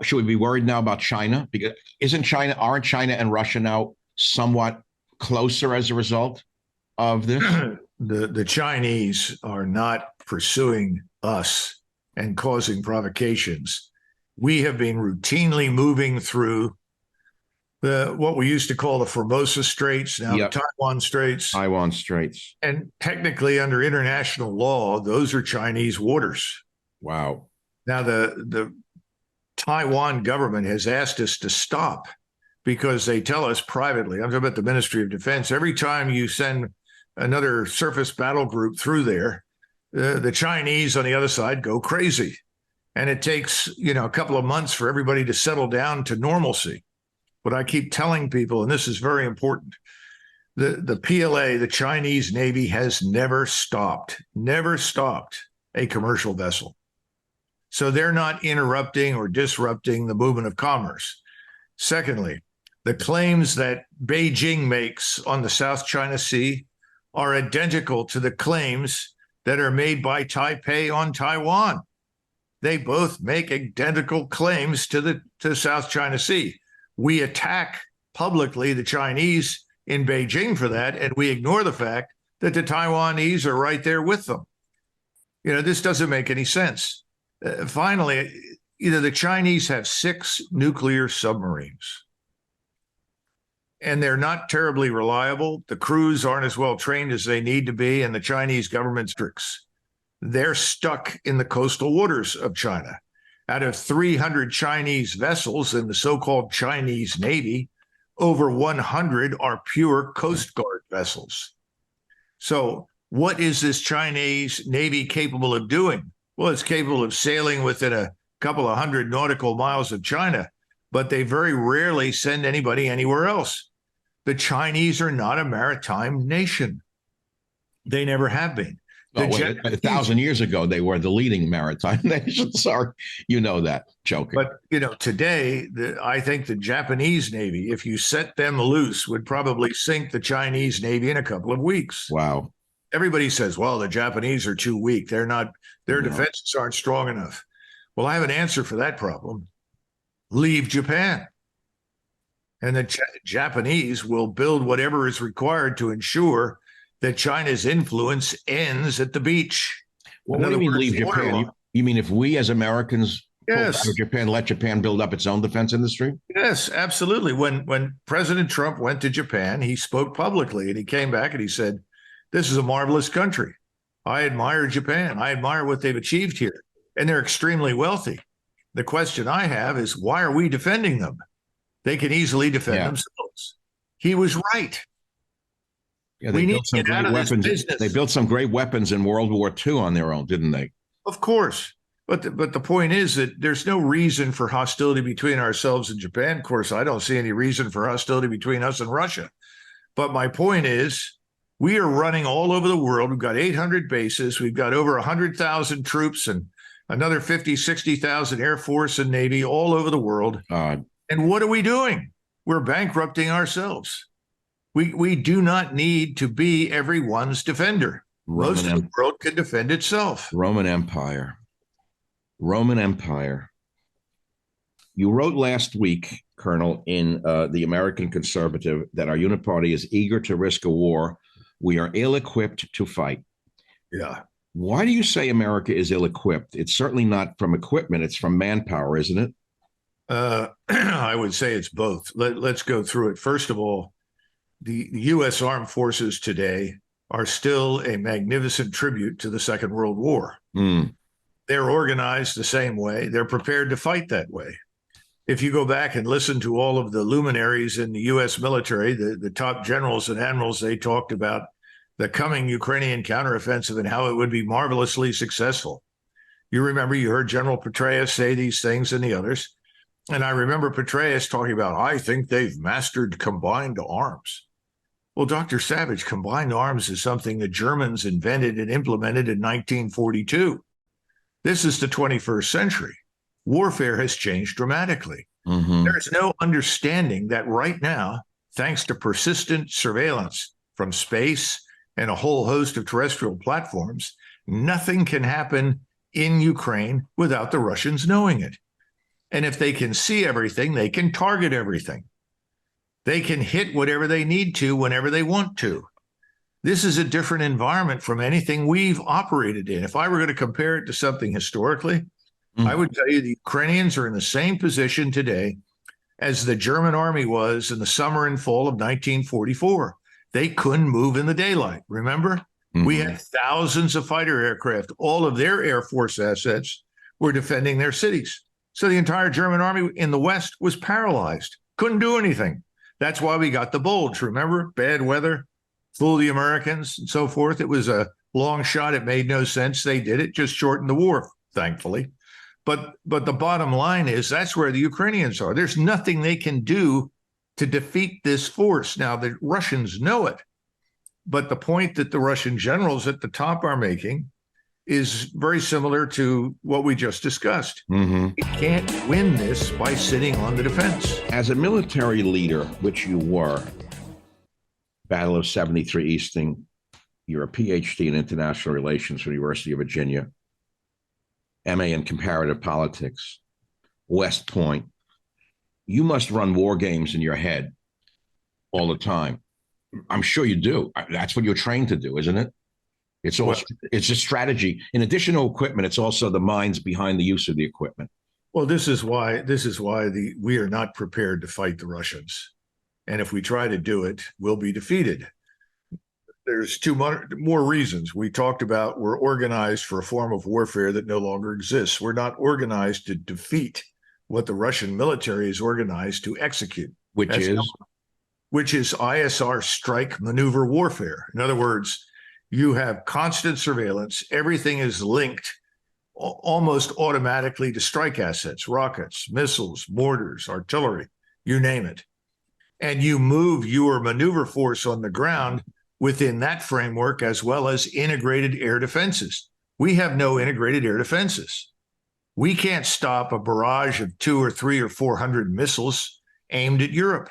Should we be worried now about China? Because aren't China and Russia now somewhat closer as a result of this? The Chinese are not pursuing us and causing provocations. We have been routinely moving through what we used to call the Formosa Straits, now the Taiwan Straits. Taiwan Straits. And technically under international law, those are Chinese waters. Wow. Now the Taiwan government has asked us to stop because they tell us privately, I'm talking about the Ministry of Defense, every time you send another surface battle group through there, the Chinese on the other side go crazy. And it takes, a couple of months for everybody to settle down to normalcy. But I keep telling people, and this is very important, the PLA, the Chinese Navy, has never stopped a commercial vessel. So they're not interrupting or disrupting the movement of commerce. Secondly, the claims that Beijing makes on the South China Sea are identical to the claims that are made by Taipei on Taiwan. They both make identical claims to South China Sea. We attack publicly the Chinese in Beijing for that, and we ignore the fact that the Taiwanese are right there with them. This doesn't make any sense. Finally, the Chinese have 6 nuclear submarines, and they're not terribly reliable. The crews aren't as well trained as they need to be, and the Chinese government's tricks. They're stuck in the coastal waters of China. Out of 300 Chinese vessels in the so-called Chinese Navy, over 100 are pure Coast Guard vessels. So what is this Chinese Navy capable of doing? Well, it's capable of sailing within a couple of hundred nautical miles of China, but they very rarely send anybody anywhere else. The Chinese are not a maritime nation. They never have been. 1,000 years ago, they were the leading maritime nation. Sorry, that, joking. But, today, I think the Japanese Navy, if you set them loose, would probably sink the Chinese Navy in a couple of weeks. Wow. Everybody says, well, the Japanese are too weak. Their defenses aren't strong enough. Well, I have an answer for that problem. Leave Japan. And the Japanese will build whatever is required to ensure that China's influence ends at the beach. Well, what do you mean leave Japan? You mean if we as Americans let Japan build up its own defense industry? Yes, absolutely. When President Trump went to Japan, he spoke publicly and he came back and he said, this is a marvelous country. I admire Japan. I admire what they've achieved here. And they're extremely wealthy. The question I have is, why are we defending them? They can easily defend themselves. He was right. Yeah, they built some great weapons. They built some great weapons in World War II on their own, didn't they? Of course. But the point is that there's no reason for hostility between ourselves and Japan. Of course, I don't see any reason for hostility between us and Russia. But my point is, we are running all over the world. We've got 800 bases. We've got over 100,000 troops and another 50, 60,000 Air Force and Navy all over the world. And what are we doing? We're bankrupting ourselves. We do not need to be everyone's defender. Most of the world can defend itself. Roman Empire. You wrote last week, Colonel, in the American Conservative, that our uniparty is eager to risk a war we are ill-equipped to fight. Yeah. Why do you say America is ill-equipped? It's certainly not from equipment. It's from manpower, isn't it? I would say it's both. Let's go through it. First of all, the U.S. Armed Forces today are still a magnificent tribute to the Second World War. They're organized the same way. They're prepared to fight that way. If you go back and listen to all of the luminaries in the U.S. military, the top generals and admirals, they talked about the coming Ukrainian counteroffensive and how it would be marvelously successful. You remember, you heard General Petraeus say these things and the others. And I remember Petraeus talking about, I think they've mastered combined arms. Well, Dr. Savage, combined arms is something the Germans invented and implemented in 1942. This is the 21st century. Warfare has changed dramatically. There is no understanding that right now, thanks to persistent surveillance from space and a whole host of terrestrial platforms, nothing can happen in Ukraine without the Russians knowing it. And if they can see everything, they can target everything. They can hit whatever they need to whenever they want to. This is a different environment from anything we've operated in. If I were going to compare it to something historically, I would tell you the Ukrainians are in the same position today as the German army was in the summer and fall of 1944. They couldn't move in the daylight. Remember? We had thousands of fighter aircraft. All of their Air Force assets were defending their cities. So the entire German army in the West was paralyzed, couldn't do anything. That's why we got the bulge. Remember? Bad weather, fool the Americans, and so forth. It was a long shot. It made no sense. They did it, just shortened the war, thankfully. But the bottom line is that's where the Ukrainians are. There's nothing they can do to defeat this force. Now, the Russians know it. But the point that the Russian generals at the top are making is very similar to what we just discussed. You can't win this by sitting on the defense. As a military leader, which you were, Battle of 73 Easting, you're a PhD in international relations from the University of Virginia, MA in comparative politics, West Point. You must run war games in your head all the time. I'm sure you do. That's what you're trained to do, isn't it? It's all, it's a strategy. In addition to equipment, it's also the minds behind the use of the equipment. Well, this is why we are not prepared to fight the Russians. And if we try to do it, we'll be defeated. There's two more reasons. We talked about we're organized for a form of warfare that no longer exists. We're not organized to defeat what the Russian military is organized to execute. Which is ISR strike maneuver warfare. In other words, you have constant surveillance. Everything is linked almost automatically to strike assets, rockets, missiles, mortars, artillery, you name it. And you move your maneuver force on the ground within that framework, as well as integrated air defenses. We have no integrated air defenses. We can't stop a barrage of 200 or 300 or 400 missiles aimed at Europe.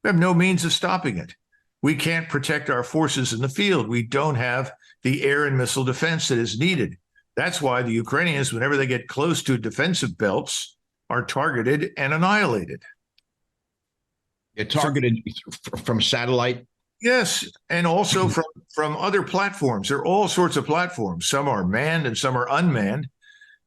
We have no means of stopping it. We can't protect our forces in the field. We don't have the air and missile defense that is needed. That's why the Ukrainians, whenever they get close to defensive belts, are targeted and annihilated. They're targeted from satellite? Yes, and also from other platforms. There are all sorts of platforms. Some are manned and some are unmanned.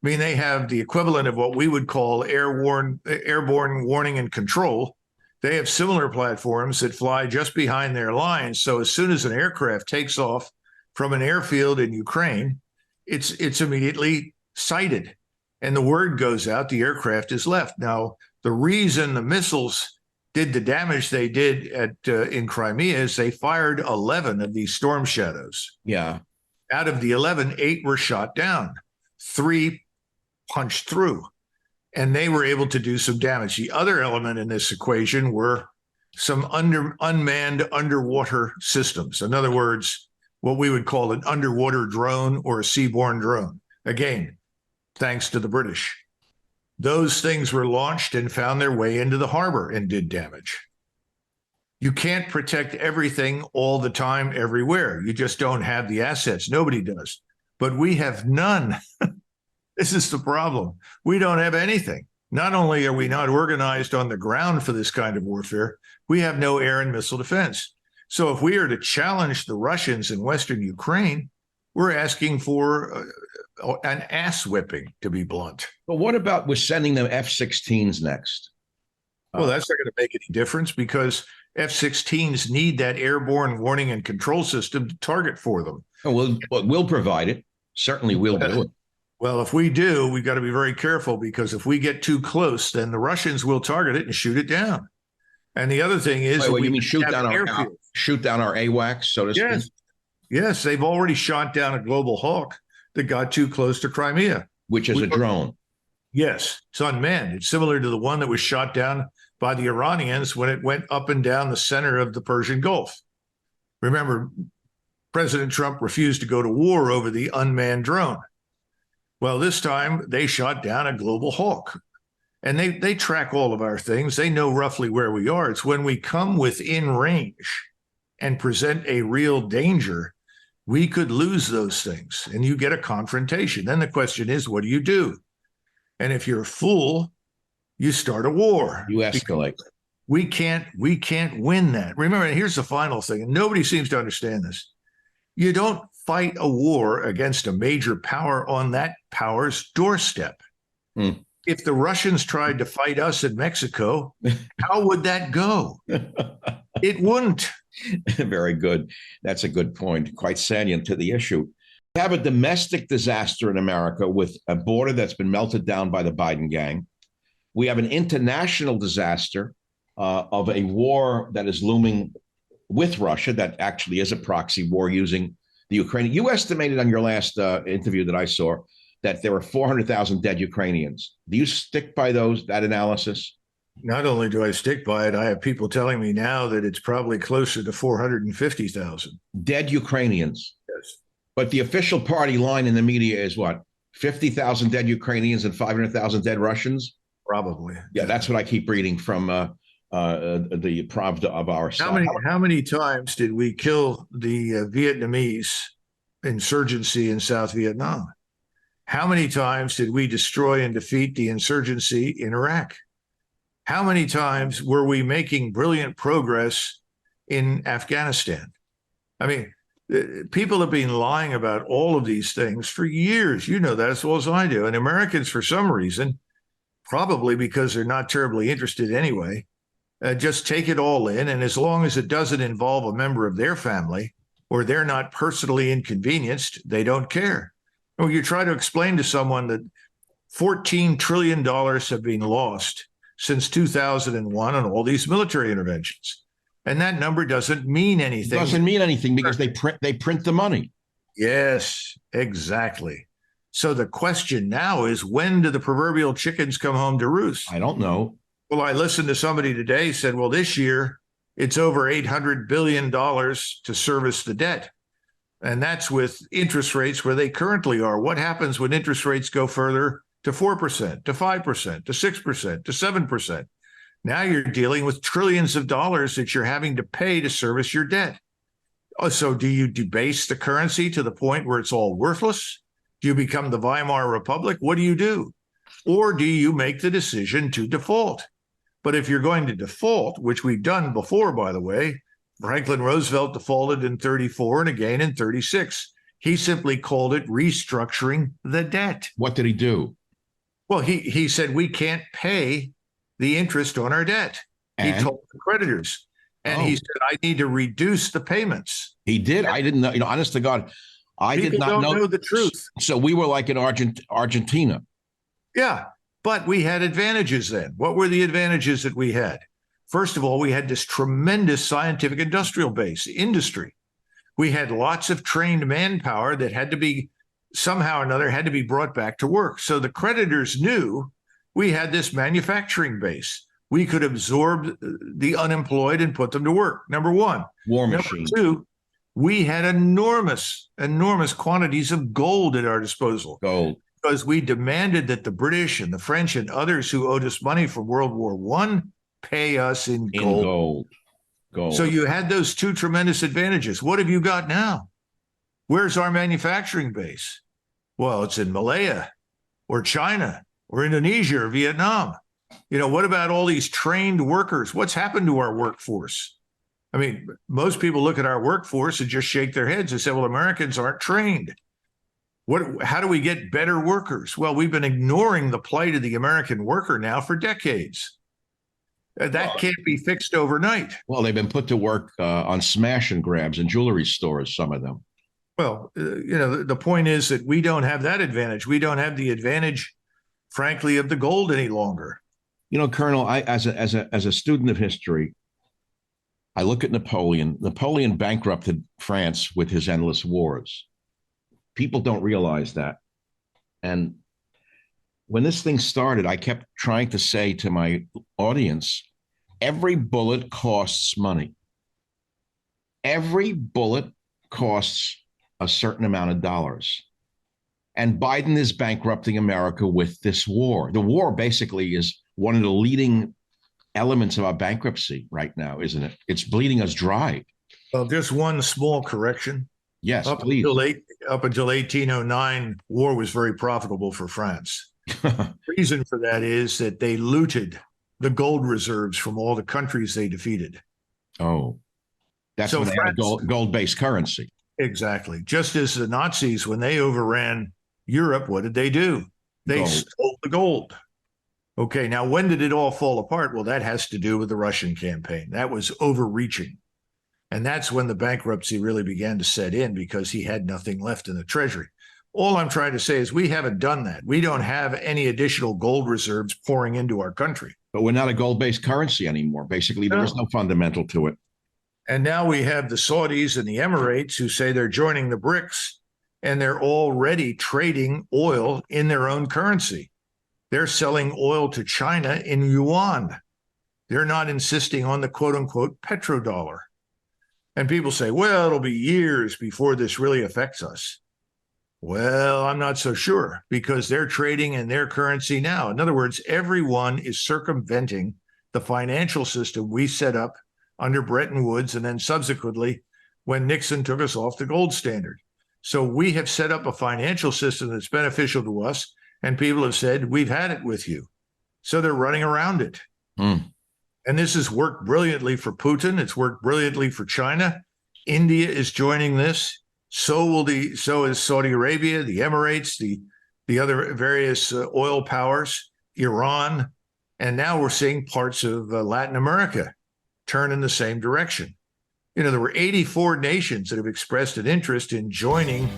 I mean, they have the equivalent of what we would call airborne warning and control. They have similar platforms that fly just behind their lines. So as soon as an aircraft takes off from an airfield in Ukraine, it's immediately sighted. And the word goes out, the aircraft is left. Now, the reason the missiles did the damage they did in Crimea is they fired 11 of these Storm Shadows. Yeah. Out of the 11, 8 were shot down. 3 punched through. And they were able to do some damage. The other element in this equation were some unmanned underwater systems. In other words, what we would call an underwater drone or a seaborne drone. Again, thanks to the British. Those things were launched and found their way into the harbor and did damage. You can't protect everything all the time, everywhere. You just don't have the assets. Nobody does. But we have none. This is the problem. We don't have anything. Not only are we not organized on the ground for this kind of warfare, we have no air and missile defense. So if we are to challenge the Russians in Western Ukraine, we're asking for an ass whipping, to be blunt. But what about we're sending them F-16s next? Well, that's not going to make any difference because F-16s need that airborne warning and control system to target for them. Oh, we'll provide it. Certainly we'll do it. Well, if we do, we've got to be very careful because if we get too close, then the Russians will target it and shoot it down. And the other thing is, wait, you mean shoot down our AWACS, so to speak? Yes, they've already shot down a Global Hawk that got too close to Crimea. Which is a drone. Yes, it's unmanned. It's similar to the one that was shot down by the Iranians when it went up and down the center of the Persian Gulf. Remember, President Trump refused to go to war over the unmanned drone. Well, this time they shot down a Global Hawk. And they track all of our things. They know roughly where we are. It's when we come within range and present a real danger, we could lose those things and you get a confrontation. Then the question is, what do you do? And if you're a fool, you start a war. You escalate. We can't win that. Remember, here's the final thing, and nobody seems to understand this. You don't fight a war against a major power on that power's doorstep. If the Russians tried to fight us in Mexico, how would that go? It wouldn't. Very good. That's a good point. Quite salient to the issue. We have a domestic disaster in America with a border that's been melted down by the Biden gang. We have an international disaster of a war that is looming with Russia that actually is a proxy war using the Ukraine. You estimated on your last interview that I saw that there were 400,000 dead Ukrainians. Do you stick by that analysis? Not only do I stick by it, I have people telling me now that it's probably closer to 450,000. Dead Ukrainians. Yes. But the official party line in the media is what? 50,000 dead Ukrainians and 500,000 dead Russians? Probably. Yeah, that's what I keep reading from the Pravda of our side. How many times did we kill the Vietnamese insurgency in South Vietnam? How many times did we destroy and defeat the insurgency in Iraq? How many times were we making brilliant progress in Afghanistan? I mean, people have been lying about all of these things for years. You know that as well as I do. And Americans, for some reason, probably because they're not terribly interested anyway, just take it all in. And as long as it doesn't involve a member of their family or they're not personally inconvenienced, they don't care. Or you try to explain to someone that $14 trillion have been lost since 2001 on all these military interventions. And that number doesn't mean anything. It doesn't mean anything because they print the money. Yes, exactly. So the question now is, when do the proverbial chickens come home to roost? I don't know. Well, I listened to somebody today said, well, this year it's over $800 billion to service the debt. And that's with interest rates where they currently are. What happens when interest rates go further to 4%, to 5%, to 6%, to 7%? Now you're dealing with trillions of dollars that you're having to pay to service your debt. So do you debase the currency to the point where it's all worthless? Do you become the Weimar Republic? What do you do? Or do you make the decision to default? But if you're going to default, which we've done before, by the way, Franklin Roosevelt defaulted in 34 and again in 36. He simply called it restructuring the debt. What did he do? Well, he said we can't pay the interest on our debt. And? He told the creditors. And he said, I need to reduce the payments. He did? I didn't know. Honest to God, People did not don't know the truth. So we were like in Argentina. Yeah, but we had advantages then. What were the advantages that we had? First of all, we had this tremendous scientific industrial base, industry. We had lots of trained manpower that had to be somehow or another had to be brought back to work. So the creditors knew we had this manufacturing base. We could absorb the unemployed and put them to work. Number one. War machine. Number two, we had enormous quantities of gold at our disposal. Gold. Because we demanded that the British and the French and others who owed us money from World War I pay us in gold. Gold. So you had those two tremendous advantages. What have you got now? Where's our manufacturing base? Well, it's in Malaya or China or Indonesia or Vietnam? What about all these trained workers? What's happened to our workforce? I mean, most people look at our workforce and just shake their heads and say, well, Americans aren't trained. How do we get better workers? Well, we've been ignoring the plight of the American worker now for decades. That can't be fixed overnight. Well, they've been put to work on smash and grabs in jewelry stores, some of them. Well, the point is that we don't have that advantage. We don't have the advantage, frankly, of the gold any longer. Colonel, as a student of history, I look at Napoleon. Napoleon bankrupted France with his endless wars. People don't realize that. And when this thing started, I kept trying to say to my audience, every bullet costs money. Every bullet costs a certain amount of dollars. And Biden is bankrupting America with this war. The war basically is one of the leading elements of our bankruptcy right now, isn't it? It's bleeding us dry. Well, just one small correction. Yes, please. Up until 1809, war was very profitable for France. The reason for that is that they looted the gold reserves from all the countries they defeated. Oh, that's when they had a gold-based currency. Exactly. Just as the Nazis, when they overran Europe, what did they do? They stole the gold. Okay, now when did it all fall apart? Well, that has to do with the Russian campaign. That was overreaching. And that's when the bankruptcy really began to set in because he had nothing left in the treasury. All I'm trying to say is we haven't done that. We don't have any additional gold reserves pouring into our country. But we're not a gold-based currency anymore. Basically, there is no fundamental to it. And now we have the Saudis and the Emirates who say they're joining the BRICS, and they're already trading oil in their own currency. They're selling oil to China in yuan. They're not insisting on the quote-unquote petrodollar. And people say, well, it'll be years before this really affects us. Well, I'm not so sure because they're trading in their currency now. In other words, everyone is circumventing the financial system we set up under Bretton Woods and then subsequently when Nixon took us off the gold standard. So we have set up a financial system that's beneficial to us, and people have said, we've had it with you. So they're running around it. And this has worked brilliantly for Putin. It's worked brilliantly for China. India is joining this. So is Saudi Arabia, the Emirates, the other various oil powers, Iran. And now we're seeing parts of Latin America turn in the same direction. There were 84 nations that have expressed an interest in joining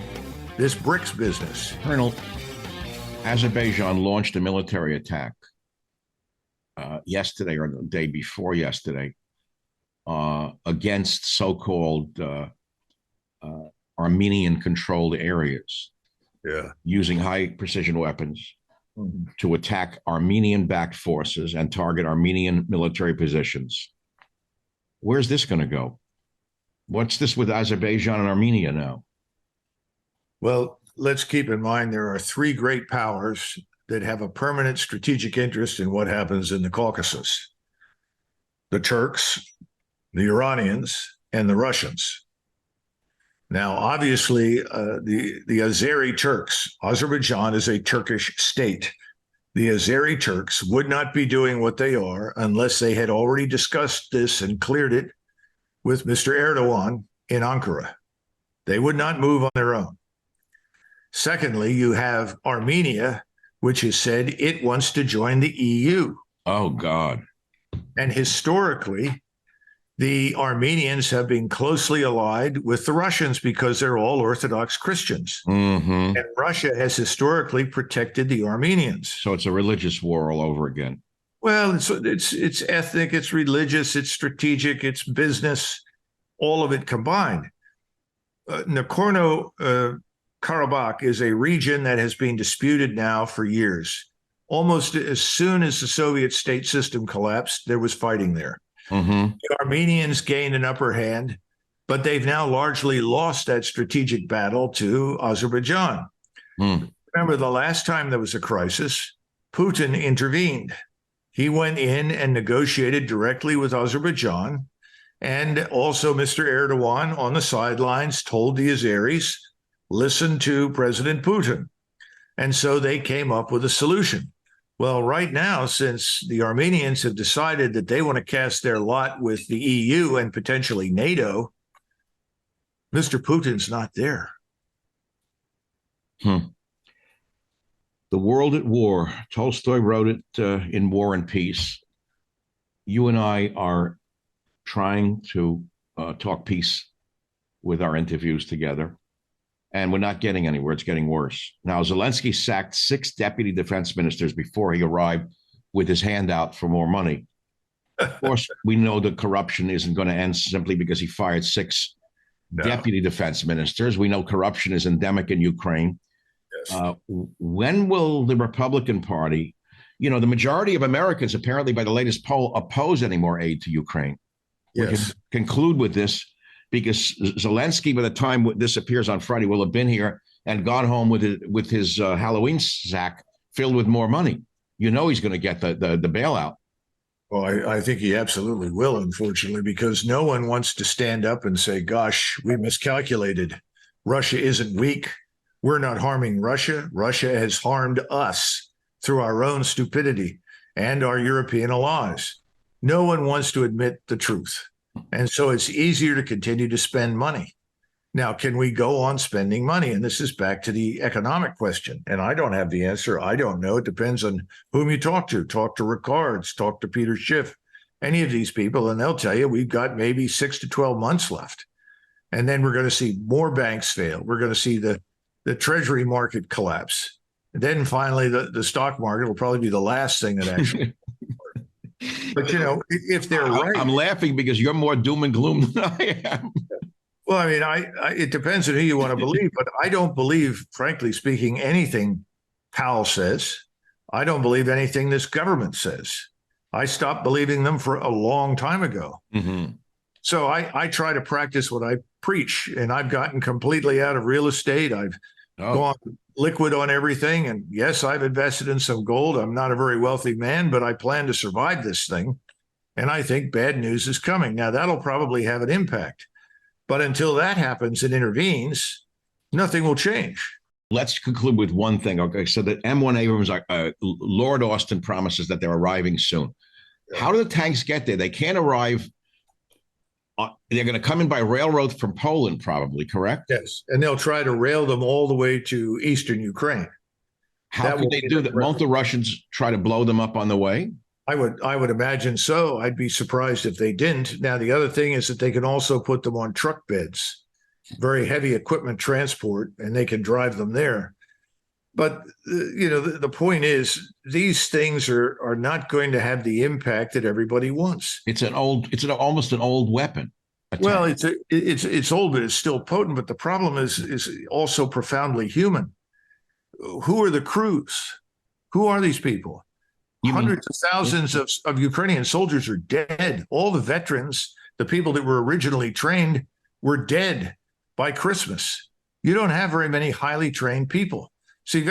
this BRICS business. Colonel, Azerbaijan launched a military attack yesterday or the day before yesterday against so-called Armenian-controlled areas, using high-precision weapons to attack Armenian-backed forces and target Armenian military positions. Where's this going to go? What's this with Azerbaijan and Armenia now? Well, let's keep in mind there are three great powers that have a permanent strategic interest in what happens in the Caucasus: the Turks, the Iranians, and the Russians. Now, obviously, the Azeri Turks, Azerbaijan is a Turkish state. The Azeri Turks would not be doing what they are unless they had already discussed this and cleared it with Mr. Erdogan in Ankara. They would not move on their own. Secondly, you have Armenia, which has said it wants to join the EU. Oh, God. And historically, the Armenians have been closely allied with the Russians because they're all Orthodox Christians. And Russia has historically protected the Armenians. So it's a religious war all over again. Well, it's ethnic, it's religious, it's strategic, it's business, all of it combined. Nagorno-Karabakh is a region that has been disputed now for years. Almost as soon as the Soviet state system collapsed, there was fighting there. The Armenians gained an upper hand, but they've now largely lost that strategic battle to Azerbaijan. Remember, the last time there was a crisis, Putin intervened. He went in and negotiated directly with Azerbaijan. And also Mr. Erdogan on the sidelines told the Azeris, listen to President Putin. And so they came up with a solution. Well, right now, since the Armenians have decided that they want to cast their lot with the EU and potentially NATO, Mr. Putin's not there. The World at War. Tolstoy wrote it in War and Peace. You and I are trying to talk peace with our interviews together, and we're not getting anywhere. It's getting worse. Now, Zelensky sacked 6 deputy defense ministers before he arrived with his hand out for more money. Of course, we know the corruption isn't going to end simply because he fired 6 deputy defense ministers. We know corruption is endemic in Ukraine. Yes. When will the Republican Party, the majority of Americans, apparently by the latest poll, oppose any more aid to Ukraine? Yes. We can conclude with this because Zelensky, by the time this appears on Friday, will have been here and gone home with his Halloween sack filled with more money. He's going to get the bailout. Well, I think he absolutely will, unfortunately, because no one wants to stand up and say, gosh, we miscalculated. Russia isn't weak. We're not harming Russia. Russia has harmed us through our own stupidity and our European allies. No one wants to admit the truth. And so it's easier to continue to spend money. Now, can we go on spending money? And this is back to the economic question. And I don't have the answer. I don't know. It depends on whom you talk to. Talk to Ricards, talk to Peter Schiff, any of these people, and they'll tell you we've got maybe 6 to 12 months left. And then we're going to see more banks fail. We're going to see the treasury market collapse. And then finally, the stock market will probably be the last thing that actually. But, if they're right. I'm laughing because you're more doom and gloom than I am. Well, I mean, it depends on who you want to believe, but I don't believe, frankly speaking, anything Powell says. I don't believe anything this government says. I stopped believing them for a long time ago. Mm-hmm. So I try to practice what I preach, and I've gotten completely out of real estate. I've gone liquid on everything. And yes, I've invested in some gold. I'm not a very wealthy man, but I plan to survive this thing. And I think bad news is coming. Now, that'll probably have an impact. But until that happens and intervenes, nothing will change. Let's conclude with one thing. Okay, so the M1 Abrams, Lord Austin promises that they're arriving soon. Yeah. How do the tanks get there? They can't arrive. They're going to come in by railroad from Poland, probably, correct? Yes, and they'll try to rail them all the way to eastern Ukraine. How could they do that? Won't the Russians try to blow them up on the way? I would imagine so. I'd be surprised if they didn't. Now, the other thing is that they can also put them on truck beds, very heavy equipment transport, and they can drive them there. But, the point is, these things are not going to have the impact that everybody wants. It's almost an old weapon. Well, it's old, but it's still potent. But the problem is also profoundly human. Who are the crews? Who are these people? Hundreds of thousands of Ukrainian soldiers are dead. All the veterans, the people that were originally trained, were dead by Christmas. You don't have very many highly trained people. So you've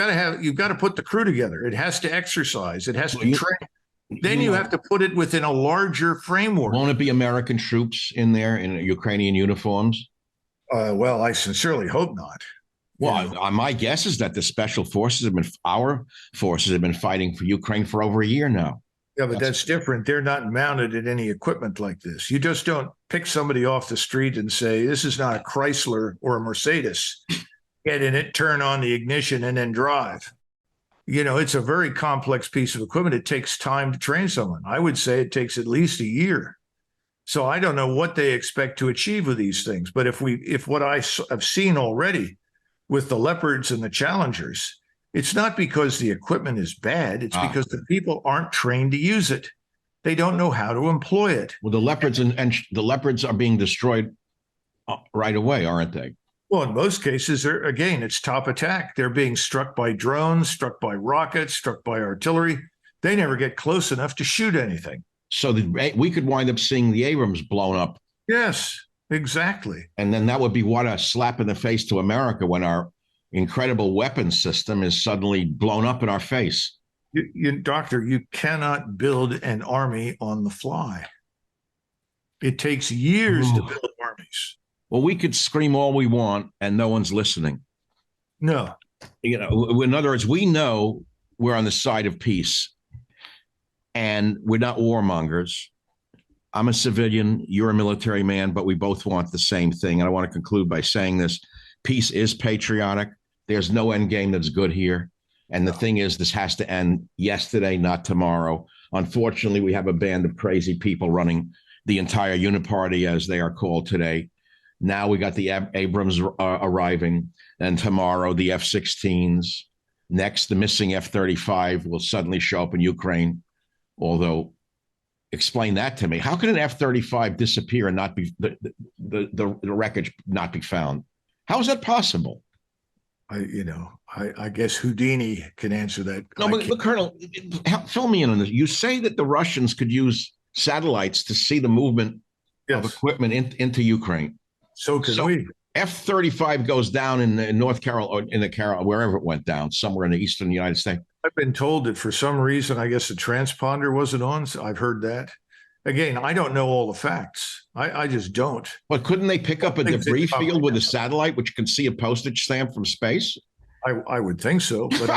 got to put the crew together. It has to exercise. It has to train. Then you have to put it within a larger framework. Won't it be American troops in there in Ukrainian uniforms? Well, I sincerely hope not. Well, my guess is that the special forces our forces have been fighting for Ukraine for over a year now. Yeah, but that's different. They're not mounted in any equipment like this. You just don't pick somebody off the street and say, this is not a Chrysler or a Mercedes. Get in it, turn on the ignition, and then drive. It's a very complex piece of equipment. It takes time to train someone. I would say it takes at least a year. So I don't know what they expect to achieve with these things. But if what I have seen already with the Leopards and the Challengers, it's not because the equipment is bad. It's because the people aren't trained to use it. They don't know how to employ it. Well, the Leopards and the Leopards are being destroyed right away, aren't they? Well, in most cases, it's top attack. They're being struck by drones, struck by rockets, struck by artillery. They never get close enough to shoot anything. So we could wind up seeing the Abrams blown up. Yes, exactly. And then that would be what a slap in the face to America when our incredible weapons system is suddenly blown up in our face. Doctor, you cannot build an army on the fly. It takes years to build armies. Well, we could scream all we want and no one's listening. No. In other words, we know we're on the side of peace. And we're not warmongers. I'm a civilian, you're a military man, but we both want the same thing. And I want to conclude by saying this. Peace is patriotic. There's no end game that's good here. And the thing is, this has to end yesterday, not tomorrow. Unfortunately, we have a band of crazy people running the entire uniparty, as they are called today. Now we got the Abrams arriving, and tomorrow the F-16s. Next, the missing F-35 will suddenly show up in Ukraine. Although, explain that to me. How could an F-35 disappear and not be the wreckage not be found? How is that possible? I guess Houdini can answer that. No, but Colonel, fill me in on this. You say that the Russians could use satellites to see the movement of equipment into Ukraine. So we. F-35 goes down in North Carolina, wherever it went down, somewhere in the eastern United States. I've been told that for some reason, I guess the transponder wasn't on. So I've heard that. Again, I don't know all the facts. I just don't. But couldn't they pick up a debris field with a satellite, which can see a postage stamp from space? I would think so. But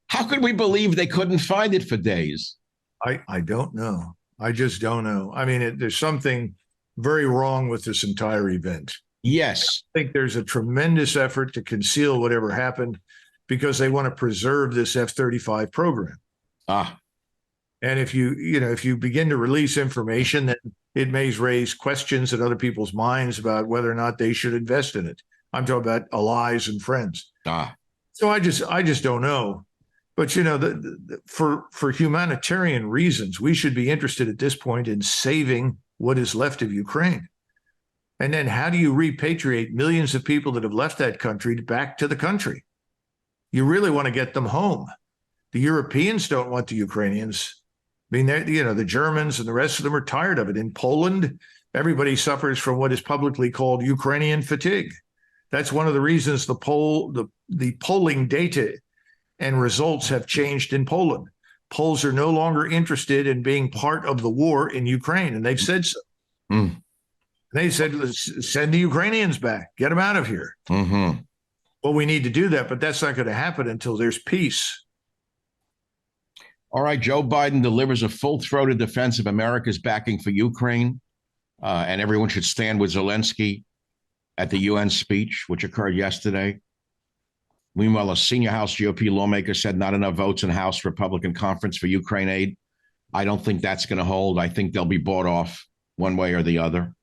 how could we believe they couldn't find it for days? I don't know. I just don't know. I mean, there's something very wrong with this entire event. Yes. I think there's a tremendous effort to conceal whatever happened because they want to preserve this F-35 program. And if you begin to release information, then it may raise questions in other people's minds about whether or not they should invest in it. I'm talking about allies and friends. So I just don't know. But for humanitarian reasons, we should be interested at this point in saving what is left of Ukraine. And then how do you repatriate millions of people that have left that country back to the country? You really want to get them home. The Europeans don't want the Ukrainians. I mean, the Germans and the rest of them are tired of it. In Poland, everybody suffers from what is publicly called Ukrainian fatigue. That's one of the reasons the polling data and results have changed in Poland. Poles are no longer interested in being part of the war in Ukraine, and they've said so. They said, send the Ukrainians back, get them out of here. Well, we need to do that, but that's not going to happen until there's peace. All right, Joe Biden delivers a full-throated defense of America's backing for Ukraine, and everyone should stand with Zelensky at the UN speech, which occurred yesterday. Meanwhile, a senior House GOP lawmaker said not enough votes in House Republican conference for Ukraine aid. I don't think that's going to hold. I think they'll be bought off one way or the other.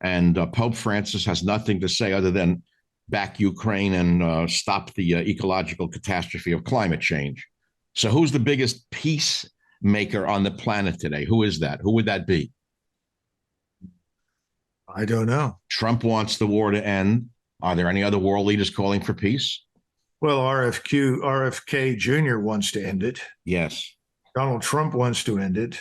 And Pope Francis has nothing to say other than back Ukraine and stop the ecological catastrophe of climate change. So who's the biggest peacemaker on the planet today? Who is that? Who would that be? I don't know. Trump wants the war to end. Are there any other world leaders calling for peace? Well, RFK Jr. wants to end it. Yes. Donald Trump wants to end it.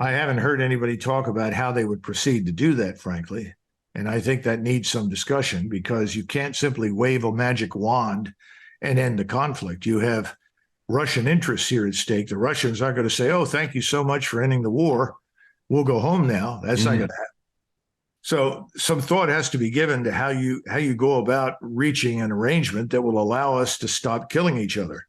I haven't heard anybody talk about how they would proceed to do that, frankly. And I think that needs some discussion because you can't simply wave a magic wand and end the conflict. You have Russian interests here at stake. The Russians aren't going to say, oh, thank you so much for ending the war. We'll go home now. That's not going to happen. So some thought has to be given to how you go about reaching an arrangement that will allow us to stop killing each other.